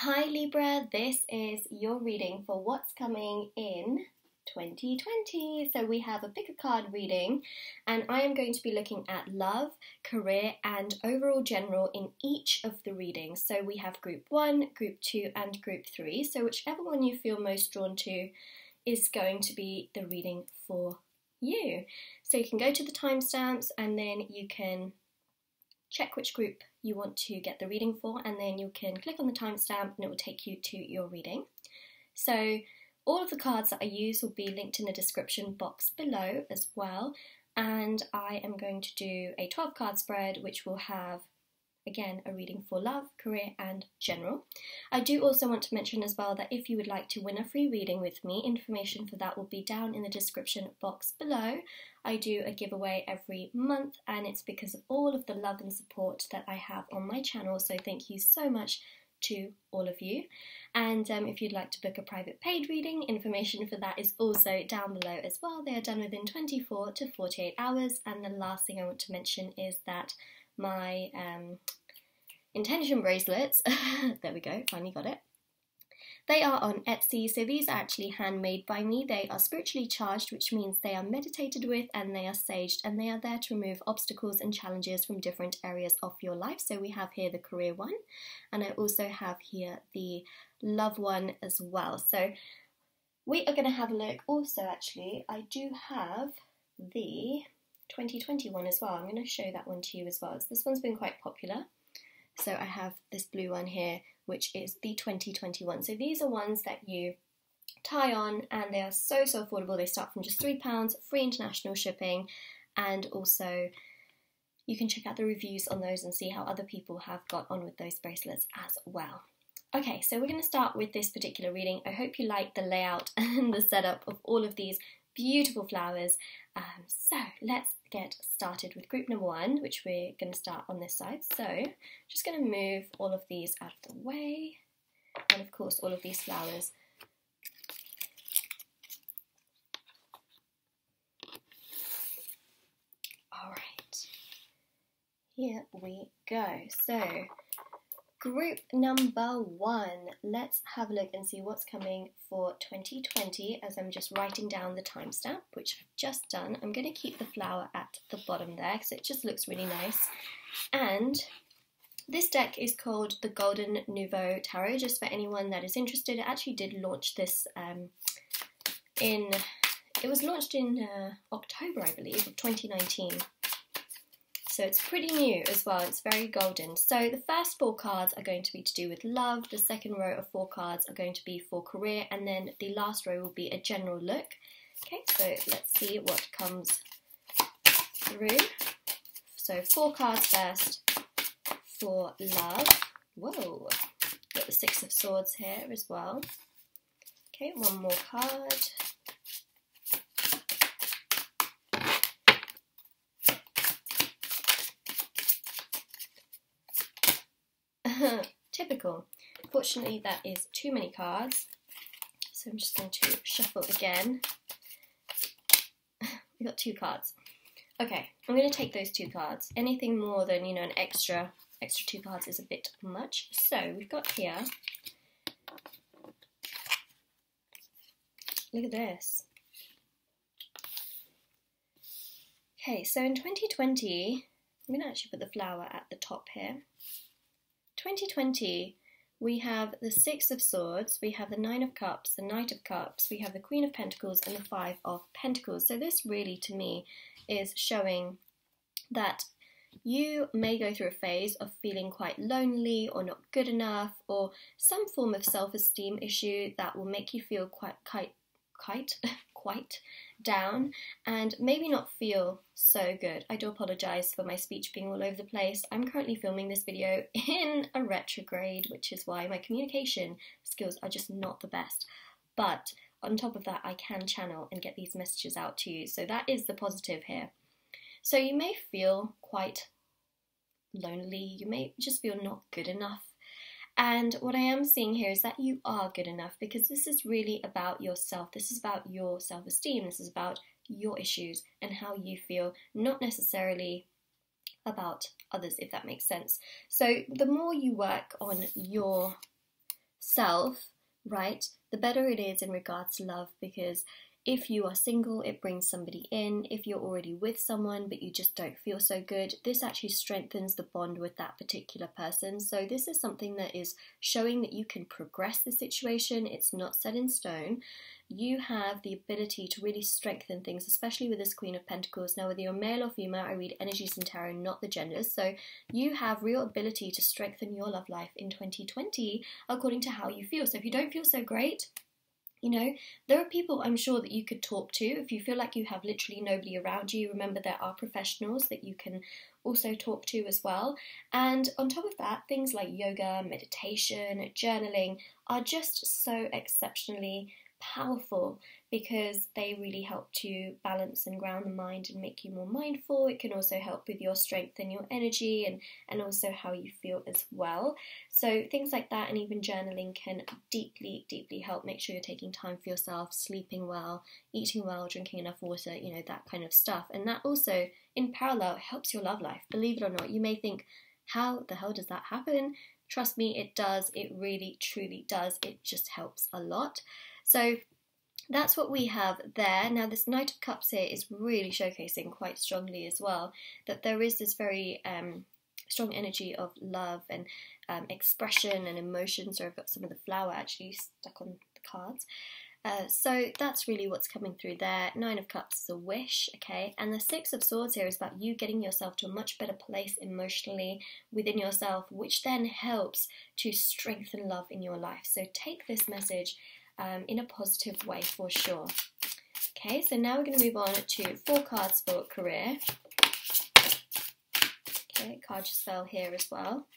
Hi Libra, this is your reading for what's coming in 2020. So we have a pick a card reading and I am going to be looking at love, career and overall general in each of the readings. So we have group 1, group 2 and group 3. So whichever one you feel most drawn to is going to be the reading for you. So you can go to the timestamps and then you can check which group you want to get the reading for, and then you can click on the timestamp and it will take you to your reading. So all of the cards that I use will be linked in the description box below as well, and I am going to do a 12 card spread which will have again a reading for love, career and general. I do also want to mention as well that if you would like to win a free reading with me, information for that will be down in the description box below. I do a giveaway every month and it's because of all of the love and support that I have on my channel, so thank you so much to all of you. And if you'd like to book a private paid reading, information for that is also down below as well. They are done within 24 to 48 hours. And the last thing I want to mention is that my intention bracelets, there we go, finally got it. They are on Etsy, so these are actually handmade by me. They are spiritually charged, which means they are meditated with and they are saged, and they are there to remove obstacles and challenges from different areas of your life. So we have here the career one, and I also have here the love one as well. So we are going to have a look. Also, actually, I do have the 2021 as well. I'm going to show that one to you as well. So this one's been quite popular. So I have this blue one here, which is the 2021. So these are ones that you tie on and they are so affordable. They start from just £3, free international shipping, and also you can check out the reviews on those and see how other people have got on with those bracelets as well. Okay, so we're going to start with this particular reading. I hope you like the layout and the setup of all of these beautiful flowers. So let's get started with group number 1, which we're going to start on this side. So just going to move all of these out of the way, and of course all of these flowers. All right, here we go. So group number 1, let's have a look and see what's coming for 2020 as I'm just writing down the timestamp, which I've just done. I'm going to keep the flower at the bottom there because it just looks really nice. And this deck is called the Art Nouveau Tarot, just for anyone that is interested. It actually did launch this it was launched in October, I believe, of 2019. So it's pretty new as well, it's very golden. So the first 4 cards are going to be to do with love, the second row of 4 cards are going to be for career, and then the last row will be a general look. Okay, so let's see what comes through. So 4 cards first for love. Whoa, got the 6 of Swords here as well. Okay, 1 more card. Typical. Fortunately, that is too many cards, so I'm just going to shuffle again. We got 2 cards. Okay, I'm going to take those 2 cards. Anything more than, you know, an extra 2 cards is a bit much. So we've got here. Look at this. Okay, so in 2020, I'm going to actually put the flower at the top here. 2020, we have the 6 of Swords, we have the 9 of Cups, the Knight of Cups, we have the Queen of Pentacles and the 5 of Pentacles. So this really, to me, is showing that you may go through a phase of feeling quite lonely or not good enough, or some form of self-esteem issue that will make you feel quite down and maybe not feel so good. I do apologise for my speech being all over the place. I'm currently filming this video in a retrograde, which is why my communication skills are just not the best. But on top of that, I can channel and get these messages out to you. So that is the positive here. So you may feel quite lonely. You may just feel not good enough. And what I am seeing here is that you are good enough, because this is really about yourself. This is about your self-esteem. This is about your issues and how you feel, not necessarily about others, if that makes sense. So the more you work on your self, right, the better it is in regards to love, because if you are single, it brings somebody in. If you're already with someone but you just don't feel so good, this actually strengthens the bond with that particular person. So this is something that is showing that you can progress the situation. It's not set in stone. You have the ability to really strengthen things, especially with this Queen of Pentacles. Now, whether you're male or female, I read energies in tarot, not the genders. So you have real ability to strengthen your love life in 2020 according to how you feel. So if you don't feel so great, you know, there are people I'm sure that you could talk to. If you feel like you have literally nobody around you, remember there are professionals that you can also talk to as well. And on top of that, things like yoga, meditation, journaling are just so exceptionally powerful because they really help to balance and ground the mind and make you more mindful. It can also help with your strength and your energy and also how you feel as well. So things like that and even journaling can deeply, deeply help. Make sure you're taking time for yourself, sleeping well, eating well, drinking enough water, you know, that kind of stuff. And that also, in parallel, helps your love life. Believe it or not, you may think, how the hell does that happen? Trust me, it does. It really, truly does. It just helps a lot. So that's what we have there. Now this Knight of Cups here is really showcasing quite strongly as well that there is this very strong energy of love and expression and emotion. So I've got some of the flower actually stuck on the cards. So that's really what's coming through there. Nine of Cups is a wish, okay? And the Six of Swords here is about you getting yourself to a much better place emotionally within yourself, which then helps to strengthen love in your life. So take this message in a positive way for sure. Okay, so now we're going to move on to 4 cards for career. Okay, card just fell here as well.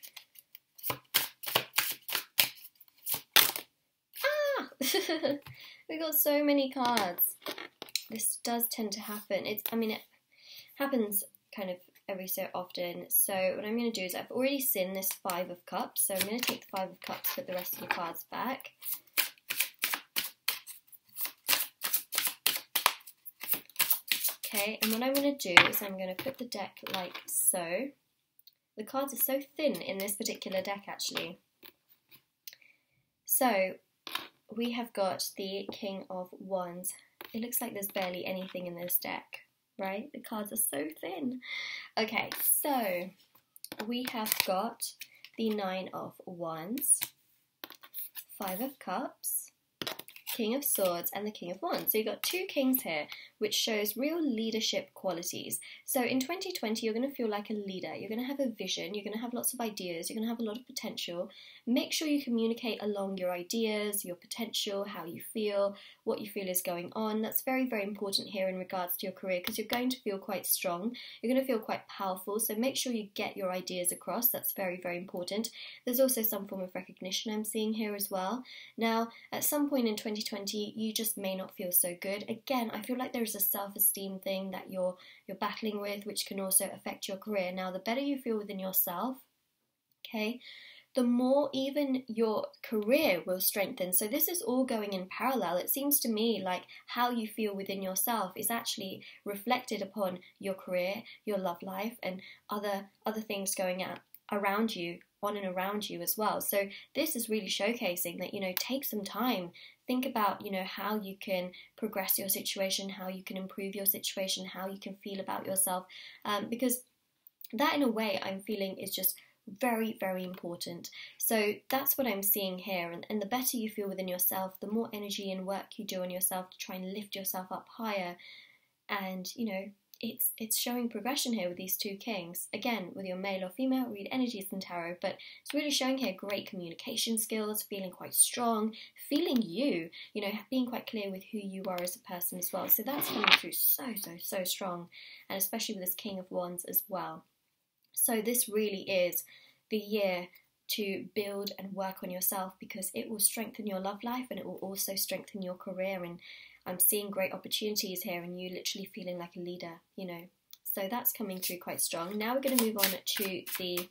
Ah! We got so many cards. This does tend to happen. It happens kind of every so often. So what I'm going to do is I've already seen this 5 of Cups. So I'm going to take the 5 of Cups, put the rest of the cards back. Okay, and what I'm going to do is I'm going to put the deck like so. The cards are so thin in this particular deck actually. So we have got the King of Wands. It looks like there's barely anything in this deck, right? The cards are so thin. Okay, so we have got the 9 of Wands, 5 of Cups, King of Swords and the King of Wands. So you've got 2 kings here, which shows real leadership qualities. So in 2020, you're going to feel like a leader. You're going to have a vision. You're going to have lots of ideas. You're going to have a lot of potential. Make sure you communicate along your ideas, your potential, how you feel, what you feel is going on. That's very, very important here in regards to your career because you're going to feel quite strong. You're going to feel quite powerful. So make sure you get your ideas across. That's very, very important. There's also some form of recognition I'm seeing here as well. Now, at some point in 2020, you just may not feel so good. Again, I feel like there's a self-esteem thing that you're battling with, which can also affect your career. Now, the better you feel within yourself, okay, the more even your career will strengthen. So this is all going in parallel. It seems to me like how you feel within yourself is actually reflected upon your career, your love life, and other things going around you, on and around you as well. So this is really showcasing that, you know, take some time. Think about, you know, how you can progress your situation, how you can improve your situation, how you can feel about yourself, because that in a way I'm feeling is just very, very important. So that's what I'm seeing here, and the better you feel within yourself, the more energy and work you do on yourself to try and lift yourself up higher. And you know, it's showing progression here with these 2 kings. Again, whether you're male or female, read energies in tarot, but it's really showing here great communication skills, feeling quite strong, feeling you know, being quite clear with who you are as a person as well. So that's coming through so strong, and especially with this King of Wands as well. So this really is the year to build and work on yourself, because it will strengthen your love life and it will also strengthen your career. And I'm seeing great opportunities here and you literally feeling like a leader, you know. So that's coming through quite strong. Now we're going to move on to the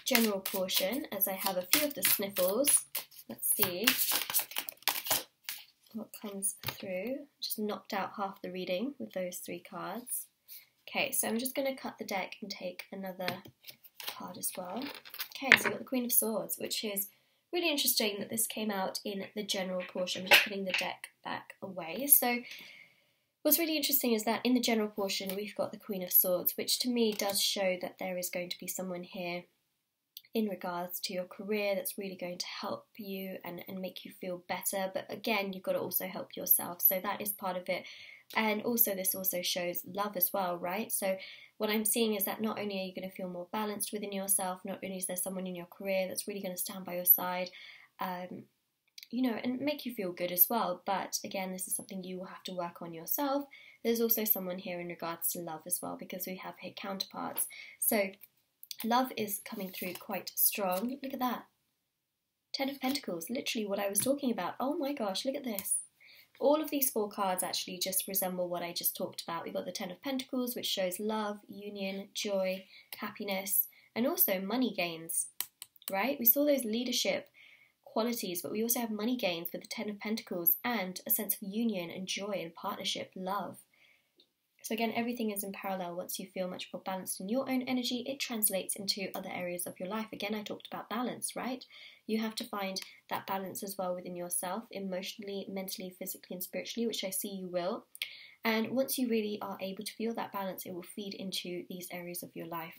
general portion, as I have a few of the sniffles. Let's see what comes through. Just knocked out half the reading with those 3 cards. Okay, so I'm just going to cut the deck and take another card as well. Okay, so we've got the Queen of Swords, which is really interesting that this came out in the general portion. I'm just putting the deck back away. So what's really interesting is that in the general portion we've got the Queen of Swords, which to me does show that there is going to be someone here in regards to your career that's really going to help you and make you feel better. But again, you've got to also help yourself. So that is part of it. And also this also shows love as well, right? So what I'm seeing is that not only are you going to feel more balanced within yourself, not only is there someone in your career that's really going to stand by your side, you know, and make you feel good as well. But again, this is something you will have to work on yourself. There's also someone here in regards to love as well, because we have here counterparts. So love is coming through quite strong. Look at that. 10 of Pentacles, literally what I was talking about. Oh my gosh, look at this. All of these 4 cards actually just resemble what I just talked about. We've got the 10 of Pentacles, which shows love, union, joy, happiness, and also money gains, right? We saw those leadership qualities, but we also have money gains with the 10 of Pentacles and a sense of union and joy and partnership, love. So again, everything is in parallel. Once you feel much more balanced in your own energy, it translates into other areas of your life. Again, I talked about balance, right? You have to find that balance as well within yourself, emotionally, mentally, physically, and spiritually, which I see you will. And once you really are able to feel that balance, it will feed into these areas of your life.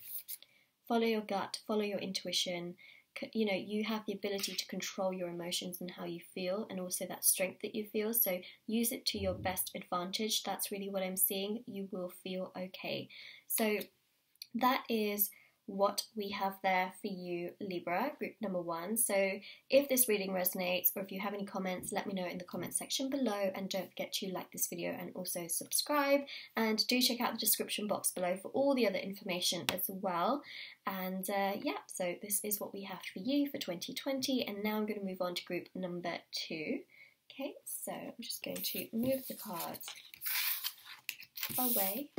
Follow your gut, follow your intuition. You know, you have the ability to control your emotions and how you feel, and also that strength that you feel. So use it to your best advantage. That's really what I'm seeing. You will feel okay. So that is what we have there for you, Libra, group number 1. So if this reading resonates, or if you have any comments, let me know in the comment section below, and don't forget to like this video and also subscribe, and do check out the description box below for all the other information as well. And yeah, so this is what we have for you for 2020, and now I'm going to move on to group number 2. Okay, so I'm just going to move the cards away.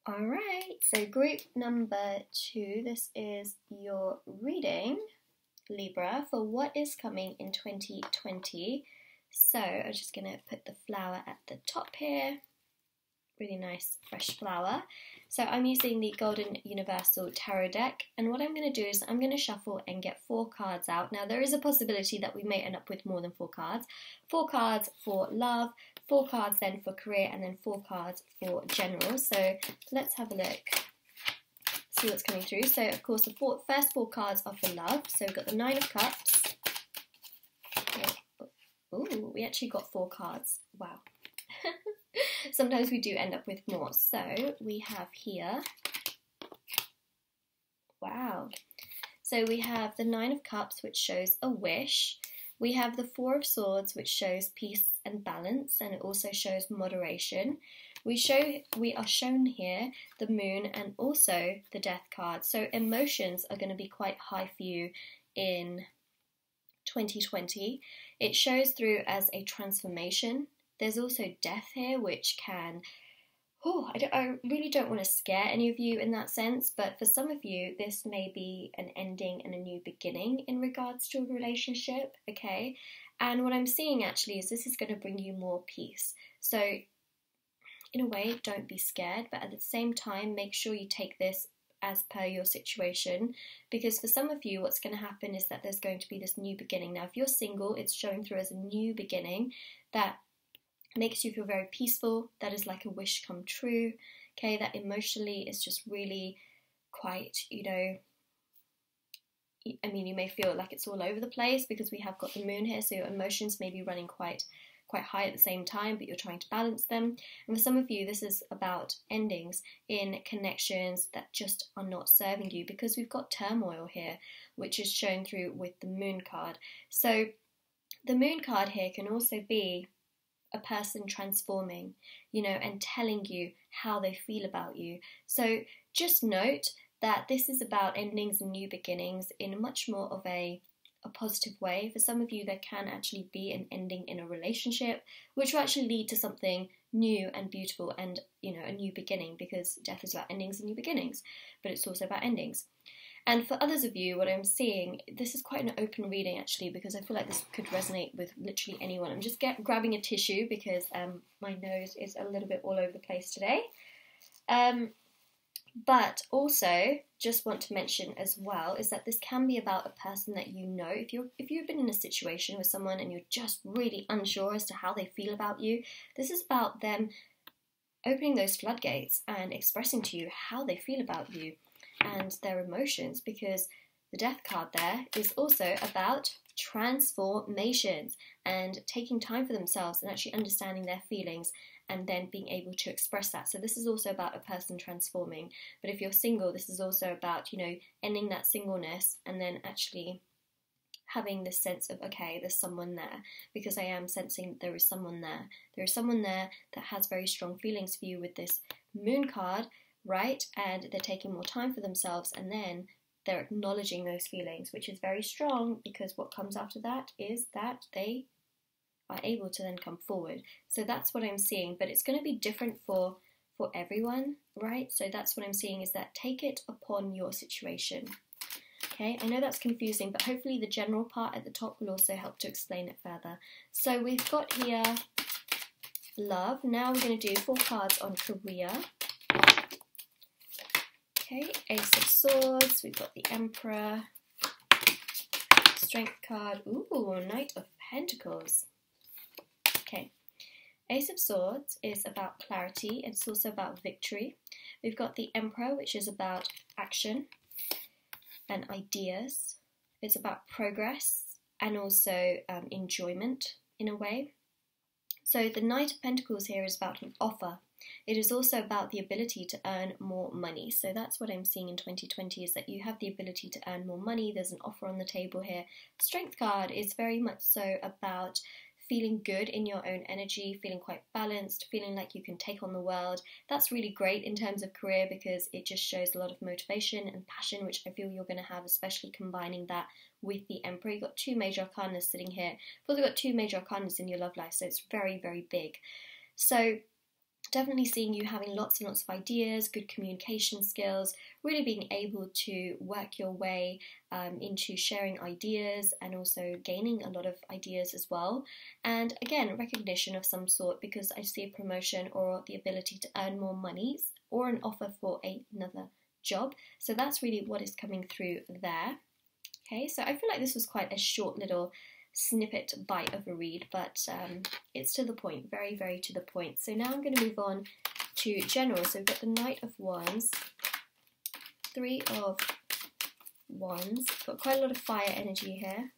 Alright, so group number 2, this is your reading, Libra, for what is coming in 2020. So I'm just going to put the flower at the top here. Really nice fresh flower. So I'm using the Golden Universal Tarot deck, and what I'm going to do is I'm going to shuffle and get 4 cards out. Now there is a possibility that we may end up with more than 4 cards. 4 cards for love, 4 cards then for career, and then 4 cards for general. So let's have a look, see what's coming through. So of course the first 4 cards are for love. So we've got the 9 of Cups. Ooh, we actually got 4 cards. Wow. Sometimes we do end up with more. So we have here, wow. So we have the 9 of Cups, which shows a wish. We have the 4 of Swords, which shows peace and balance, and it also shows moderation. We are shown here the Moon and also the Death card. So emotions are going to be quite high for you in 2020. It shows through as a transformation. There's also death here, which can, I really don't want to scare any of you in that sense, but for some of you, this may be an ending and a new beginning in regards to a relationship, okay? And what I'm seeing actually is this is going to bring you more peace. So in a way, don't be scared, but at the same time, make sure you take this as per your situation, because for some of you, what's going to happen is that there's going to be this new beginning. Now, if you're single, it's showing through as a new beginning that makes you feel very peaceful. That is like a wish come true, okay? That emotionally is just really quite, you know, I mean, you may feel like it's all over the place because we have got the Moon here, so your emotions may be running quite high at the same time, but you're trying to balance them. And for some of you, this is about endings in connections that just are not serving you, because we've got turmoil here, which is shown through with the Moon card. So the Moon card here can also be a person transforming, you know, and telling you how they feel about you. So just note that this is about endings and new beginnings in much more of a positive way. For some of you, there can actually be an ending in a relationship, which will actually lead to something new and beautiful and, you know, a new beginning, because death is about endings and new beginnings, but it's also about endings. And for others of you, what I'm seeing, this is quite an open reading actually, because I feel like this could resonate with literally anyone. I'm just grabbing a tissue because my nose is a little bit all over the place today. But also, just want to mention as well, is that this can be about a person that you know. If you've been in a situation with someone and you're just really unsure as to how they feel about you, this is about them opening those floodgates and expressing to you how they feel about you and their emotions, because the Death card there is also about transformations and taking time for themselves and actually understanding their feelings and then being able to express that. So this is also about a person transforming. But if you're single, this is also about, you know, ending that singleness and then actually having this sense of, okay, there's someone there, because I am sensing that there is someone there. There is someone there that has very strong feelings for you with this Moon card, right? And they're taking more time for themselves, and then they're acknowledging those feelings, which is very strong, because what comes after that is that they are able to then come forward. So that's what I'm seeing, but it's going to be different for everyone, right? So that's what I'm seeing, is that take it upon your situation. Okay, I know that's confusing, but hopefully the general part at the top will also help to explain it further. So we've got here love. Now we're going to do 4 cards on career. Okay, Ace of Swords, we've got the Emperor, Strength card, ooh, Knight of Pentacles. Okay, Ace of Swords is about clarity, it's also about victory. We've got the Emperor, which is about action and ideas. It's about progress and also enjoyment in a way. So the Knight of Pentacles here is about an offer. It is also about the ability to earn more money. So that's what I'm seeing in 2020, is that you have the ability to earn more money. There's an offer on the table here. Strength card is very much so about feeling good in your own energy, feeling quite balanced, feeling like you can take on the world. That's really great in terms of career, because it just shows a lot of motivation and passion, which I feel you're going to have, especially combining that with the Emperor. You've got 2 major arcanas sitting here. You've also got 2 major arcanas in your love life, so it's very, very big. So definitely seeing you having lots and lots of ideas, good communication skills, really being able to work your way into sharing ideas and also gaining a lot of ideas as well. And again, recognition of some sort, because I see a promotion or the ability to earn more money or an offer for another job. So that's really what is coming through there. Okay, so I feel like this was quite a short little snippet bite of a read, but it's to the point, very, very to the point. So now I'm going to move on to general. So we've got the Knight of Wands, 3 of Wands, got quite a lot of fire energy here.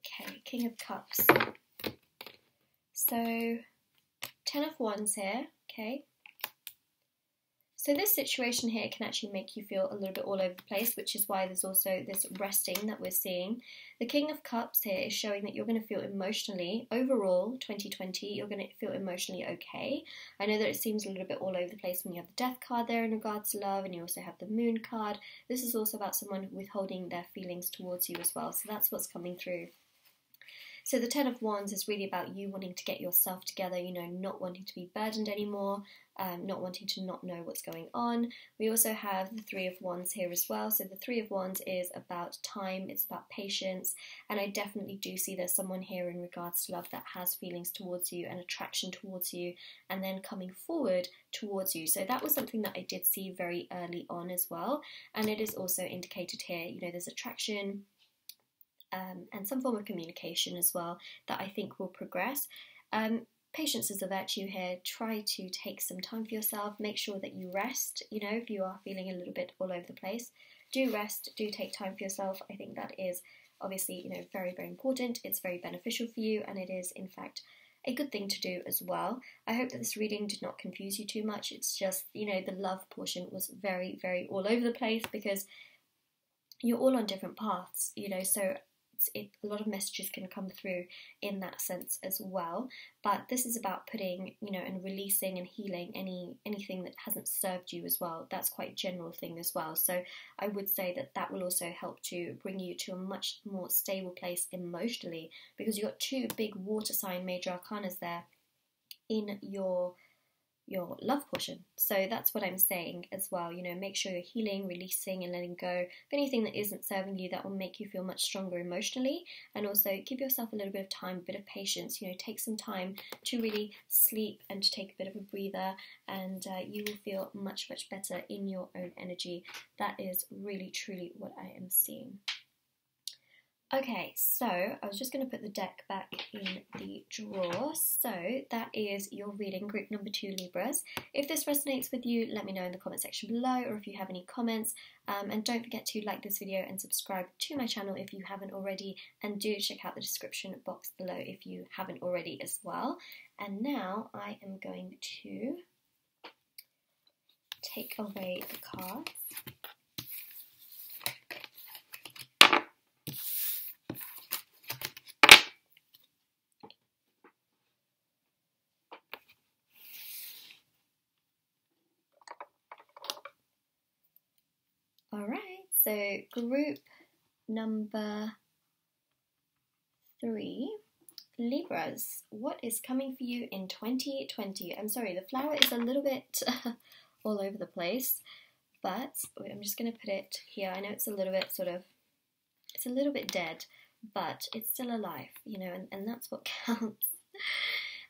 Okay, King of Cups. So 10 of Wands here, okay. So this situation here can actually make you feel a little bit all over the place, which is why there's also this resting that we're seeing. The King of Cups here is showing that you're going to feel emotionally, overall, 2020, you're going to feel emotionally okay. I know that it seems a little bit all over the place when you have the Death card there in regards to love, and you also have the Moon card. This is also about someone withholding their feelings towards you as well, so that's what's coming through. So the 10 of Wands is really about you wanting to get yourself together, you know, not wanting to be burdened anymore, not wanting to not know what's going on. We also have the 3 of Wands here as well. So the 3 of Wands is about time, it's about patience, and I definitely do see there's someone here in regards to love that has feelings towards you and attraction towards you, and then coming forward towards you. So that was something that I did see very early on as well, and it is also indicated here, you know, there's attraction, and some form of communication as well that I think will progress. Patience is a virtue here. Try to take some time for yourself. Make sure that you rest. You know, if you are feeling a little bit all over the place, do rest, do take time for yourself. I think that is obviously, you know, very, very important. It's very beneficial for you, and it is in fact a good thing to do as well. I hope that this reading did not confuse you too much. It's just, you know, the love portion was very, very all over the place, because you're all on different paths, you know, so a lot of messages can come through in that sense as well. But this is about putting, you know, and releasing and healing anything that hasn't served you as well. That's quite a general thing as well. So I would say that that will also help to bring you to a much more stable place emotionally, because you've got 2 big water sign major arcanas there in your your love portion. So that's what I'm saying as well. You know, make sure you're healing, releasing, and letting go of anything that isn't serving you, that will make you feel much stronger emotionally. And also give yourself a little bit of time, a bit of patience. You know, take some time to really sleep and to take a bit of a breather, and you will feel much, much better in your own energy. That is really, truly what I am seeing. Okay, so I was just going to put the deck back in the drawer. So that is your reading, group number 2, Libras. If this resonates with you, let me know in the comment section below, or if you have any comments. And don't forget to like this video and subscribe to my channel if you haven't already, and do check out the description box below if you haven't already as well. And now I am going to take away the cards. Alright, so group number 3, Libras, what is coming for you in 2020? I'm sorry, the flower is a little bit all over the place, but wait, I'm just going to put it here. I know it's a little bit it's a little bit dead, but it's still alive, you know, and that's what counts.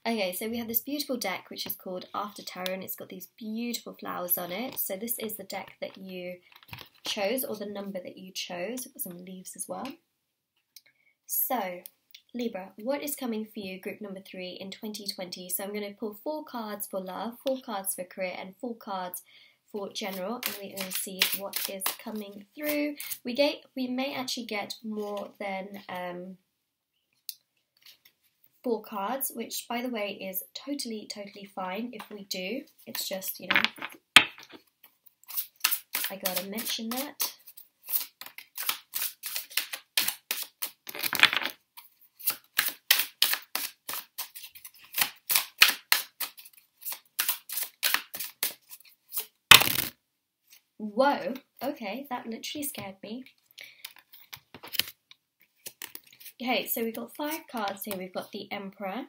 Okay, so we have this beautiful deck which is called After Tarot, and it's got these beautiful flowers on it. So this is the deck that you chose, or the number that you chose. We've got some leaves as well. So, Libra, what is coming for you, group number 3, in 2020? So I'm going to pull 4 cards for love, 4 cards for career, and 4 cards for general, and we're going to see what is coming through. We may actually get more than 4 cards, which, by the way, is totally fine if we do. It's just, you know, I gotta mention that. Whoa, okay, that literally scared me. Okay, so we've got 5 cards here. We've got the Emperor,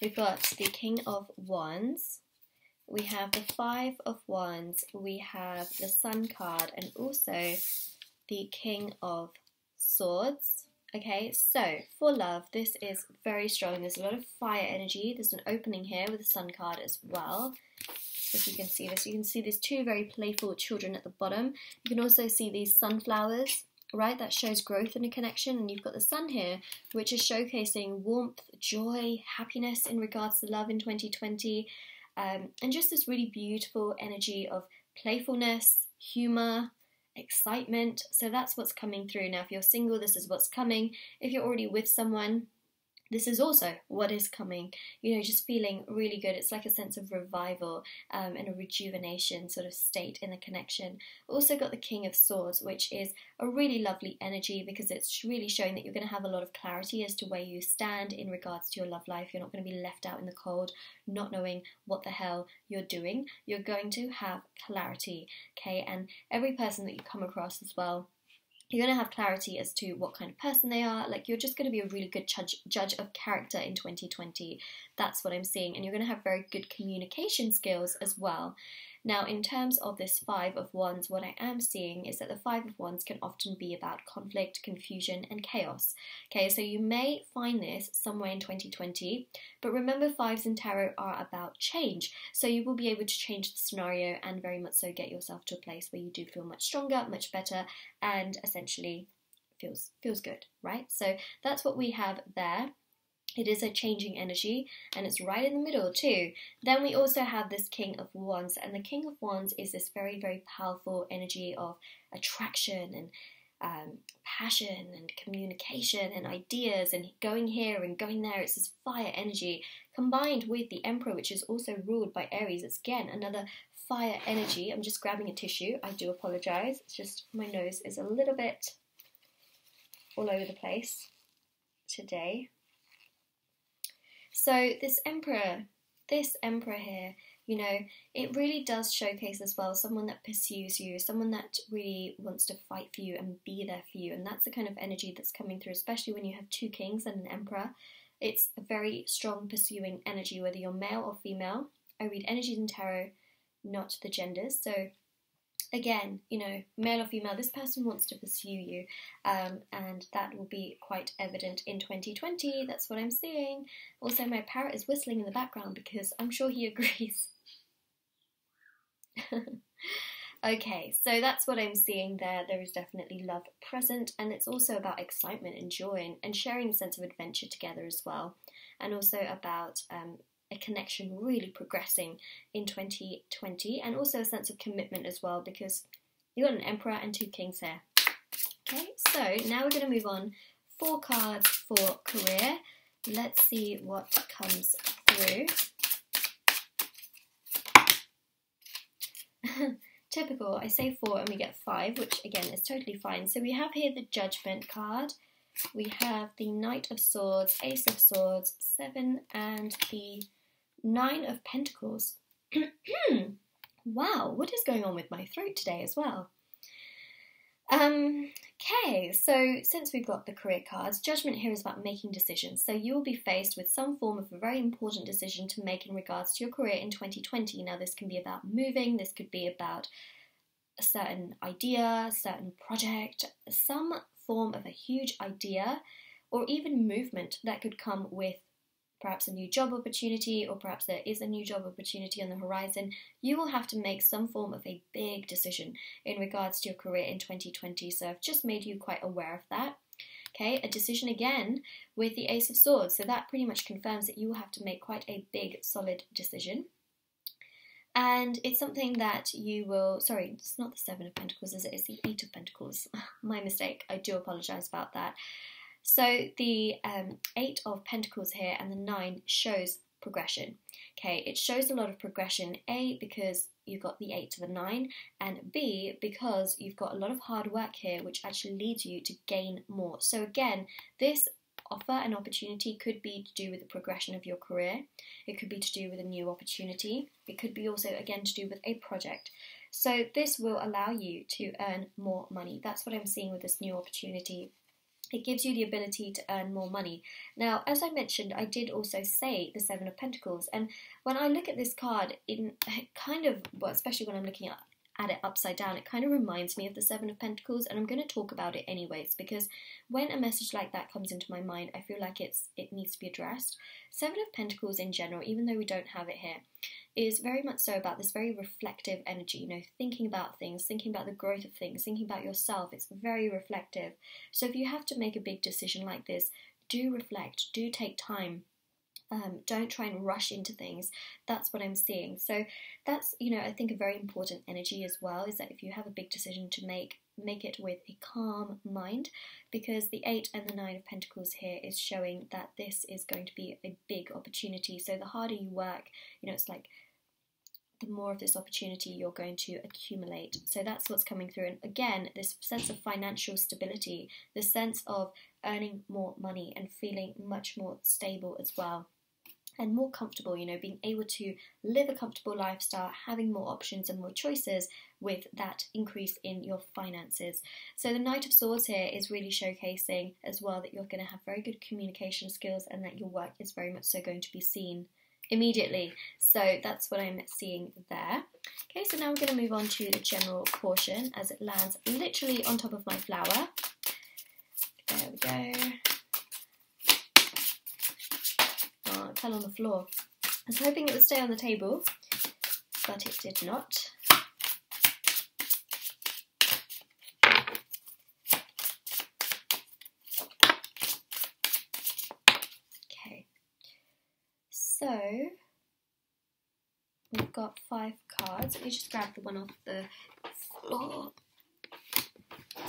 we've got the King of Wands, we have the 5 of Wands, we have the Sun card, and also the King of Swords. Okay, so for love, this is very strong. There's a lot of fire energy. There's an opening here with the Sun card as well. If you can see this, you can see these 2 very playful children at the bottom. You can also see these sunflowers, right? That shows growth in a connection. And you've got the Sun here, which is showcasing warmth, joy, happiness in regards to love in 2020. And just this really beautiful energy of playfulness, humour, excitement. So that's what's coming through. Now, if you're single, this is what's coming. If you're already with someone, this is also what is coming. You know, just feeling really good. It's like a sense of revival and a rejuvenation sort of state in the connection. Also got the King of Swords, which is a really lovely energy because it's really showing that you're going to have a lot of clarity as to where you stand in regards to your love life. You're not going to be left out in the cold, not knowing what the hell you're doing. You're going to have clarity, okay? And every person that you come across as well, you're going to have clarity as to what kind of person they are. Like, you're just going to be a really good judge of character in 2020. That's what I'm seeing. And you're going to have very good communication skills as well. Now, in terms of this 5 of Wands, what I am seeing is that the 5 of Wands can often be about conflict, confusion, and chaos. Okay, so you may find this somewhere in 2020, but remember, 5s in tarot are about change. So you will be able to change the scenario and very much so get yourself to a place where you do feel much stronger, much better, and essentially feels good, right? So that's what we have there. It is a changing energy, and it's right in the middle too. Then we also have this King of Wands, and the King of Wands is this very, very powerful energy of attraction and passion and communication and ideas and going here and going there. It's this fire energy combined with the Emperor, which is also ruled by Aries. It's again another fire energy. I'm just grabbing a tissue. I do apologize. It's just my nose is a little bit all over the place today. So this Emperor here, you know, it really does showcase as well someone that pursues you, someone that really wants to fight for you and be there for you. And that's the kind of energy that's coming through, especially when you have 2 kings and an Emperor. It's a very strong pursuing energy, whether you're male or female. I read energies in tarot, not the genders. So again, you know, male or female, this person wants to pursue you, and that will be quite evident in 2020. That's what I'm seeing. Also, my parrot is whistling in the background because I'm sure he agrees. Okay, so that's what I'm seeing there. There is definitely love present, and it's also about excitement and joy and sharing a sense of adventure together as well, and also about a connection really progressing in 2020, and also a sense of commitment as well, because you've got an Emperor and 2 Kings here. Okay, so now we're going to move on. 4 cards for career. Let's see what comes through. Typical, I say 4 and we get 5, which again is totally fine. So we have here the Judgment card, we have the Knight of Swords, Ace of Swords, 7, and the 9 of Pentacles. Wow, what is going on with my throat today as well? Okay, so since we've got the career cards, Judgment here is about making decisions. So you will be faced with some form of a very important decision to make in regards to your career in 2020. Now this can be about moving, this could be about a certain idea, a certain project, some form of a huge idea, or even movement that could come with perhaps a new job opportunity, or perhaps there is a new job opportunity on the horizon. You will have to make some form of a big decision in regards to your career in 2020. So I've just made you quite aware of that. Okay, a decision again with the Ace of Swords. So that pretty much confirms that you will have to make quite a big, solid decision. And it's something that you will, sorry, it's not the 7 of Pentacles, is it? It's the 8 of Pentacles. My mistake. I do apologise about that. So the 8 of Pentacles here and the 9 shows progression. Okay, it shows a lot of progression, A, because you've got the 8 to the 9, and B, because you've got a lot of hard work here, which actually leads you to gain more. So again, this offer and opportunity could be to do with the progression of your career. It could be to do with a new opportunity. It could be also, again, to do with a project. So this will allow you to earn more money. That's what I'm seeing with this new opportunity. It gives you the ability to earn more money. Now, as I mentioned, I did also say the 7 of Pentacles. And when I look at this card, it kind of, well, especially when I'm looking at it upside down, it kind of reminds me of the 7 of Pentacles. And I'm going to talk about it anyways, because when a message like that comes into my mind, I feel like it needs to be addressed. 7 of Pentacles in general, even though we don't have it here, is very much so about this very reflective energy, you know, thinking about things, thinking about the growth of things, thinking about yourself. It's very reflective. So if you have to make a big decision like this, do reflect, do take time. Don't try and rush into things. That's what I'm seeing. So that's, you know, I think a very important energy as well, is that if you have a big decision to make it with a calm mind, because the 8 and the 9 of Pentacles here is showing that this is going to be a big opportunity. So the harder you work, you know, it's like the more of this opportunity you're going to accumulate. So that's what's coming through. And again, this sense of financial stability, the sense of earning more money and feeling much more stable as well. And more comfortable, you know, being able to live a comfortable lifestyle, having more options and more choices with that increase in your finances. So the Knight of Swords here is really showcasing as well that you're going to have very good communication skills and that your work is very much so going to be seen immediately. So that's what I'm seeing there. Okay, so now we're going to move on to the general portion as it lands literally on top of my flower. There we go. Oh, it fell on the floor. I was hoping it would stay on the table, but it did not. Okay, so we've got 5 cards. Let me just grab the one off the floor.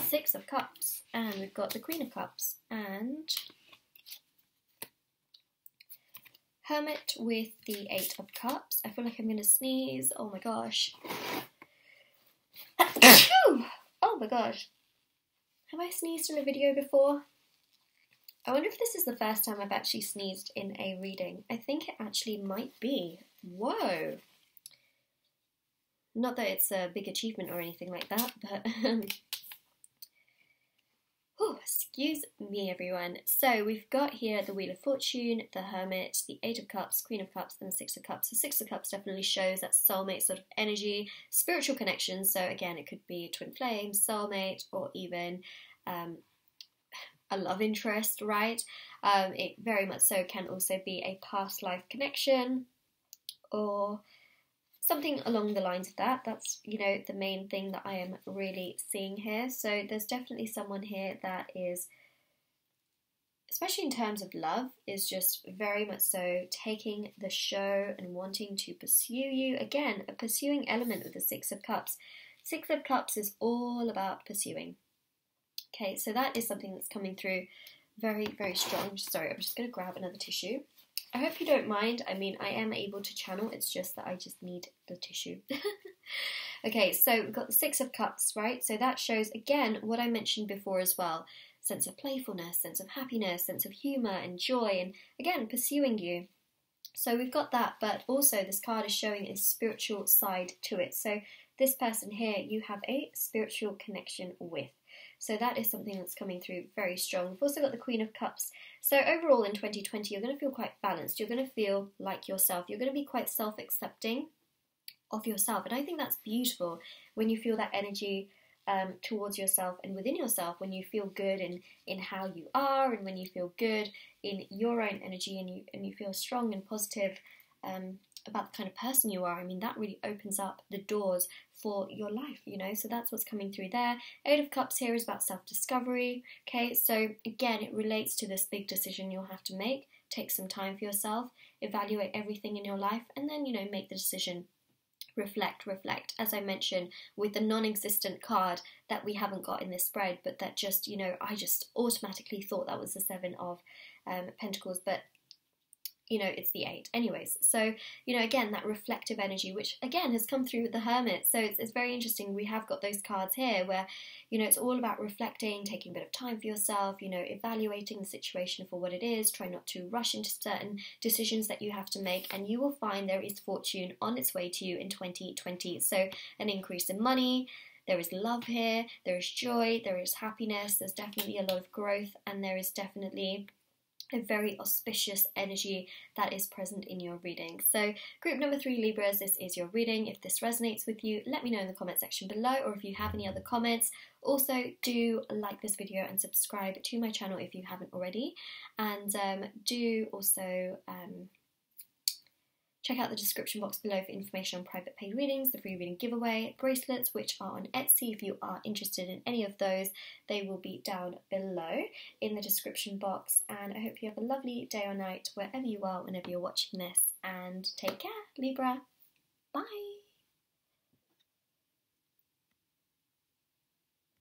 6 of Cups, and we've got the Queen of Cups, and Hermit with the 8 of Cups. I feel like I'm going to sneeze. Oh my gosh. Oh my gosh. Have I sneezed in a video before? I wonder if this is the first time I've actually sneezed in a reading. I think it actually might be. Whoa. Not that it's a big achievement or anything like that, but Excuse me, everyone. So we've got here the Wheel of Fortune, the Hermit, the Eight of Cups, Queen of Cups, and the Six of Cups. The Six of Cups definitely shows that soulmate sort of energy, spiritual connection. So again, it could be twin flame, soulmate, or even a love interest, right? It very much so can also be a past life connection or something along the lines of that. That's, you know, the main thing that I am really seeing here. So there's definitely someone here that is, especially in terms of love, is just very much so taking the show and wanting to pursue you. Again, a pursuing element with the Six of Cups. Six of Cups is all about pursuing. Okay, so that is something that's coming through very, very strong. Sorry, I'm just going to grab another tissue. I hope you don't mind. I mean, I am able to channel. It's just that I just need the tissue. Okay, so we've got the Six of Cups, right? So that shows, again, what I mentioned before as well. Sense of playfulness, sense of happiness, sense of humour and joy, and again, pursuing you. So we've got that, but also this card is showing a spiritual side to it. So this person here, you have a spiritual connection with. So that is something that's coming through very strong. We've also got the Queen of Cups. So overall in 2020, you're going to feel quite balanced. You're going to feel like yourself. You're going to be quite self-accepting of yourself. And I think that's beautiful when you feel that energy towards yourself and within yourself, when you feel good in how you are, and when you feel good in your own energy, and you feel strong and positive about the kind of person you are. I mean, that really opens up the doors for your life, you know, so that's what's coming through there. Eight of Cups here is about self-discovery, okay, so again, it relates to this big decision you'll have to make. Take some time for yourself, evaluate everything in your life, and then, you know, make the decision. Reflect, as I mentioned, with the non-existent card that we haven't got in this spread, but that just, you know, I just automatically thought that was the Seven of Pentacles, but you know, it's the Eight. Anyways, so, you know, again, that reflective energy, which again has come through with the Hermit. So it's very interesting. We have got those cards here where, you know, it's all about reflecting, taking a bit of time for yourself, you know, evaluating the situation for what it is, try not to rush into certain decisions that you have to make, and you will find there is fortune on its way to you in 2020. So an increase in money, there is love here, there is joy, there is happiness, there's definitely a lot of growth, and there is definitely a very auspicious energy that is present in your reading. So group number 3 Libras, this is your reading. If this resonates with you, let me know in the comment section below, or if you have any other comments. Also, do like this video and subscribe to my channel if you haven't already, and do also check out the description box below for information on private paid readings, the free reading giveaway, bracelets, which are on Etsy. If you are interested in any of those, they will be down below in the description box. And I hope you have a lovely day or night wherever you are, whenever you're watching this. And take care, Libra. Bye.